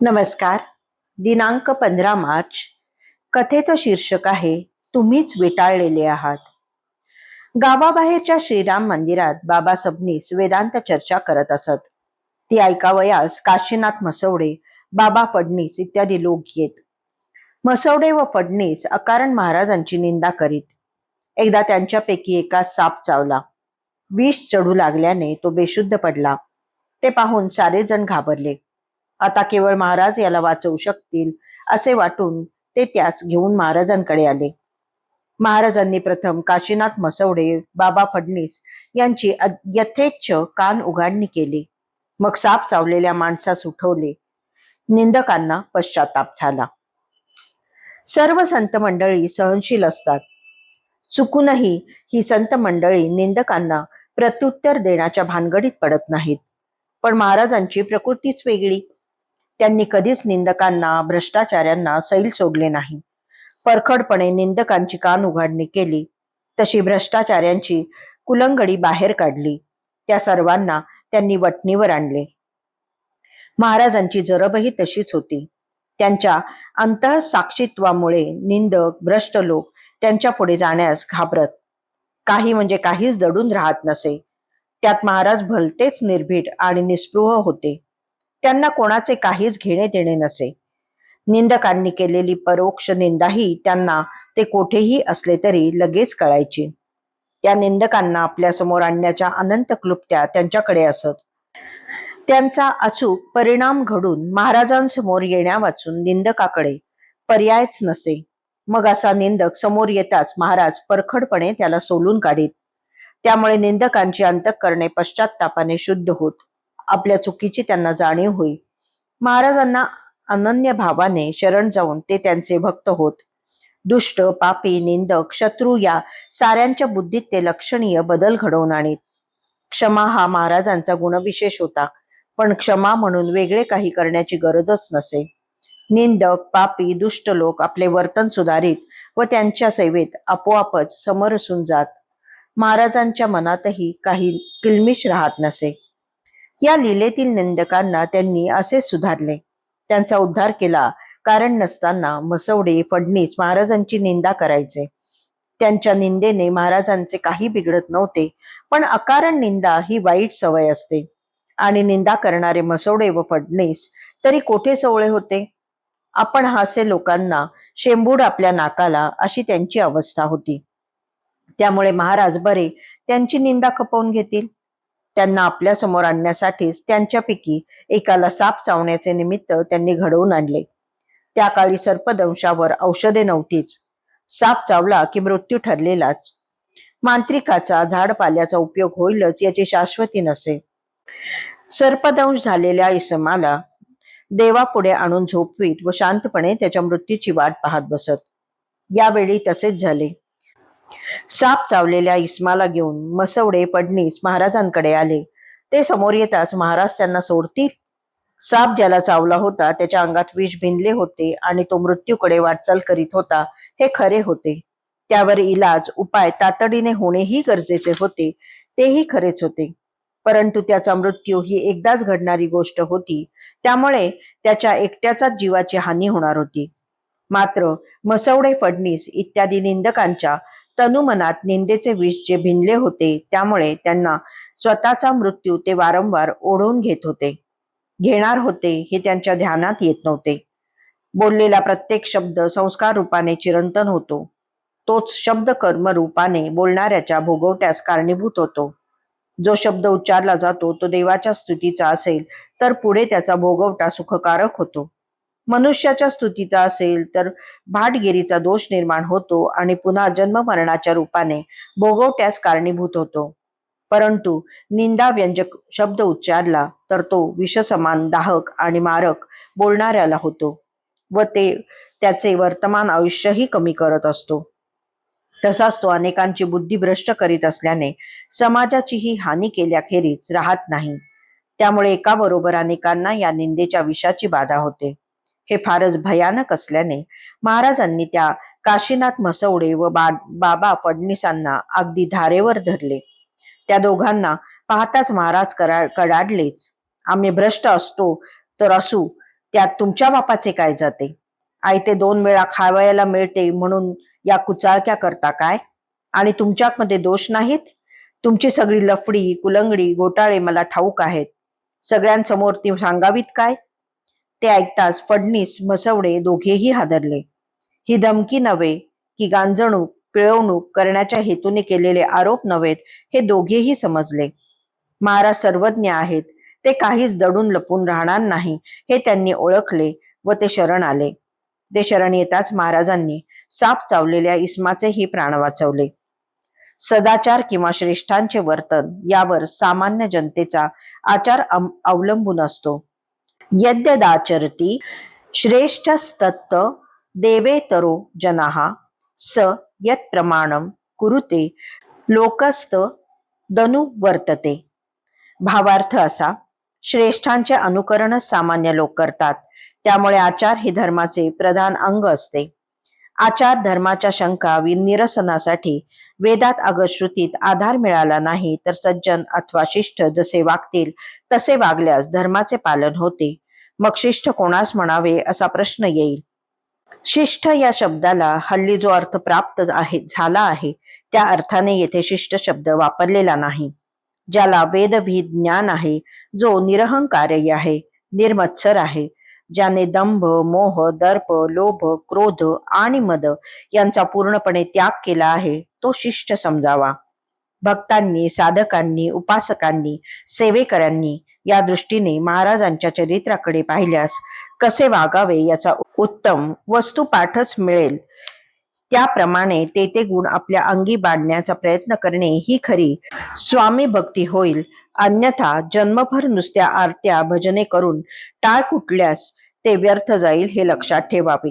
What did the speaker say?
नमस्कार. दिनांक 15 मार्च. कथेचं शीर्षक आहे तुम्हीच विटाळलेले आहात. गावाबाहेरच्या श्रीराम मंदिरात बाबा सबनीस वेदांत चर्चा करत असत. ती ऐकावयास काशीनाथ मसवडे, बाबा फडणीस इत्यादी लोक येत. मसवडे व फडणीस अकारण महाराजांची निंदा करीत. एकदा त्यांच्यापैकी एका साप चावला. विष चढू लागल्याने तो बेशुद्ध पडला. ते पाहून सारे जण घाबरले. आता केवळ महाराज याला वाचवू शकतील असे वाटून ते त्यास घेऊन महाराजांकडे आले. महाराजांनी प्रथम काशीनाथ मसवडे, बाबा फडणीस यांची यथेच्छ कान उघाडणी केली. मग साप चावलेल्या माणसास उठवले. निंदकांना पश्चाताप झाला. सर्व संत मंडळी सहनशील असतात. चुकूनही ही संत मंडळी निंदकांना प्रत्युत्तर देण्याच्या भानगडीत पडत नाहीत. पण महाराजांची प्रकृतीच वेगळी. त्यांनी कधीच निंदकांना, भ्रष्टाचार्यांना सैल सोडले नाही. परखडपणे निंदकांची कान उघाडणी केली. तशी भ्रष्टाचार्यांची कुलंगडी बाहेर काढली. त्या सर्वांना त्यांनी वटणीवर आणले. महाराजांची जरबही तशीच होती. त्यांच्या अंतःसाक्षीत्वामुळे निंदक, भ्रष्ट लोक त्यांच्या पुढे जाण्यास घाबरत. काही म्हणजे काहीच दडून राहत नसे. त्यात महाराज भलतेच निर्भीड आणि निस्पृह होते. त्यांना कोणाचे काहीच घेणे देणे नसे. निंदकांनी केलेली परोक्ष निंदाही त्यांना ते कोठेही असले तरी लगेच कळायची. त्या निंदकांना आपल्या समोर आणण्याच्या अनंत क्लुप्त्या त्यांच्याकडे असत. त्यांचा अचूक परिणाम घडून महाराजांसमोर येण्यावाचून निंदकाकडे पर्यायच नसे. मग असा निंदक समोर येताच महाराज परखडपणे त्याला सोलून काढीत. त्यामुळे निंदकांची अंतःकरणे पश्चात्तापाने शुद्ध होत. आपल्या चुकीची त्यांना जाणीव होई. महाराजांना अनन्य भावाने शरण जाऊन ते त्यांचे भक्त होत. दुष्ट, पापी, निंदक, शत्रू या साऱ्यांच्या बुद्धीत ते लक्षणीय बदल घडवून आणीत. क्षमा हा महाराजांचा गुणविशेष होता. पण क्षमा म्हणून वेगळे काही करण्याची गरजच नसे. निंदक, पापी, दुष्ट लोक आपले वर्तन सुधारित व त्यांच्या सेवेत आपोआपच समरसून जात. महाराजांच्या मनातही काही किलमिश राहत नसे. या लीलेतील निंदकांना त्यांनी असे सुधारले. त्यांचा उद्धार केला. कारण नसताना मसवडे, फडणीस महाराजांची निंदा करायचे. त्यांच्या निंदेने महाराजांचे काही बिघडत नव्हते. पण अकारण निंदा ही वाईट सवय असते. आणि निंदा करणारे मसवडे व फडणीस तरी कोठे सोवळे होते. आपण हासे लोकांना शेंबूड आपल्या नाकाला अशी त्यांची अवस्था होती. त्यामुळे महाराज बरे त्यांची निंदा खपवून घेतील. त्यांना आपल्या समोर आणण्यासाठीच त्यांच्यापैकी एकाला साप चावण्याचे निमित्त त्यांनी घडवून आणले. त्या काळी सर्पदंशावर औषधे नव्हतीच. साप चावला की मृत्यू ठरलेलाच. मांत्रिकाचा, झाडपाल्याचा उपयोग होईलच याची शाश्वती नसे. सर्पदंश झालेल्या इसमाला देवापुढे आणून झोपवीत व शांतपणे त्याच्या मृत्यूची वाट पाहत बसत. यावेळी तसेच झाले. साप चावलेल्या इस्माला घेऊन मसवडे, फडणीस महाराजांकडे आले. ते समोर येताच महाराज त्यांना सोडतील? साप ज्याला चावला होता त्याच्या अंगात विष भिनले होते आणि तो मृत्यूकडे वाटचाल करीत होता हे खरे होते. त्यावर इलाज, उपाय तातडीने होणेही गरजेचे होते, तेही खरेच होते. परंतु त्याचा मृत्यू ही एकदाच घडणारी गोष्ट होती. त्यामुळे त्याच्या एकट्याचाच जीवाची हानी होणार होती. मात्र मसवडे, फडणीस इत्यादी निंदकांच्या तनुमनात निंदेचे विष जे भिनले होते त्यामुळे त्यांना स्वतःचा मृत्यू ते वारंवार ओढून घेणार होते हे त्यांच्या ध्यानात येत नव्हते. बोललेला प्रत्येक शब्द संस्कार रूपाने चिरंतन होतो. तोच शब्द कर्म रूपाने बोलणाऱ्याच्या भोगवट्यास कारणीभूत होतो. जो शब्द उच्चारला जातो तो देवाच्या स्तुतीचा असेल तर पुढे त्याचा भोगवटा सुखकारक होतो. मनुष्याच्या स्तुतीचा असेल तर भाटगिरीचा दोष निर्माण होतो आणि पुन्हा जन्म मरणाच्या रूपाने भोगवट्यास कारणीभूत होतो. परंतु निंदा व्यंजक शब्द उच्चारला तर तो विषसमान, दाहक आणि मारक बोलणाऱ्याला होतो व ते त्याचे वर्तमान आयुष्यही कमी करत असतो. तसाच तो अनेकांची बुद्धी भ्रष्ट करीत असल्याने समाजाचीही हानी केल्याखेरीज राहत नाही. त्यामुळे एकाबरोबर अनेकांना या निंदेच्या विषाची बाधा होते. हे फारच भयानक असल्याने महाराजांनी त्या काशीनाथ मसवडे व बाबा फडणीसांना अगदी धारेवर धरले. त्या दोघांना पाहताच महाराज कडाडलेच. आम्ही भ्रष्ट असतो तर असू, त्यात तुमच्या बापाचे काय जाते? आयते 2 वेळा खावायला मिळते म्हणून या कुचाळक्या करता काय? आणि तुमच्यामध्ये दोष नाहीत? तुमची सगळी लफडी कुलंगडी घोटाळे मला ठाऊक आहेत. सगळ्यांसमोर ती सांगावीत काय? ते ऐकताच फडणीस म्हसवडे दोघेही हादरले. ही धमकी नव्हे की गांजणूक पिळवणूक करण्याच्या हेतूने केलेले आरोप नव्हेत हे दोघेही समजले. महाराज सर्वज्ञ आहेत, ते काहीच दडून लपून राहणार नाही हे त्यांनी ओळखले व ते शरण आले. ते शरण येताच महाराजांनी साप चावलेल्या इस्माचेही प्राण वाचवले. सदाचार किंवा श्रेष्ठांचे वर्तन यावर सामान्य जनतेचा आचार अवलंबून असतो. यद्यदाचरती श्रेष्ठस्तत्त देवेतरो जनाः स यत् प्रमाणम कुरुते लोकस्त दनुवर्तते. भावार्थ असा, श्रेष्ठांचे अनुकरणच सामान्य लोक करतात, त्यामुळे आचार हे धर्माचे प्रधान अंग असते. आचार धर्माच्या शंका निरसनासाठी वेदात अगश्रुतीत आधार मिळाला नाही तर सज्जन अथवा शिष्ट जसे वागतील तसे वागल्यास धर्माचे पालन होते. मग शिष्ट कोणास म्हणावे असा प्रश्न येईल. शिष्ट या शब्दाला हल्ली जो अर्थ प्राप्त झाला आहे त्या अर्थाने येथे शिष्ट शब्द वापरलेला नाही. ज्याला वेदविद ज्ञान आहे, जो निरहंकारी आहे, निर्मत्सर आहे, ज्याने दंभ मोह दर्प लोभ क्रोध आणि मद यांचा पूर्णपणे त्याग केला आहे, तो शिष्ट समजावा. भक्तांनी साधकांनी उपासकांनी सेवेकऱ्यांनी या दृष्टीने महाराजांच्या चरित्राकडे पाहिल्यास कसे वागावे याचा उत्तम वस्तुपाठच मिळेल. त्याप्रमाणे ते गुण आपल्या अंगी बाळगण्याचा प्रयत्न करणे ही खरी स्वामी भक्ती होईल. अन्यथा जन्मभर नुसत्या आरत्या भजने करून टाळ कुटल्यास ते व्यर्थ जाईल हे लक्षात ठेवावे.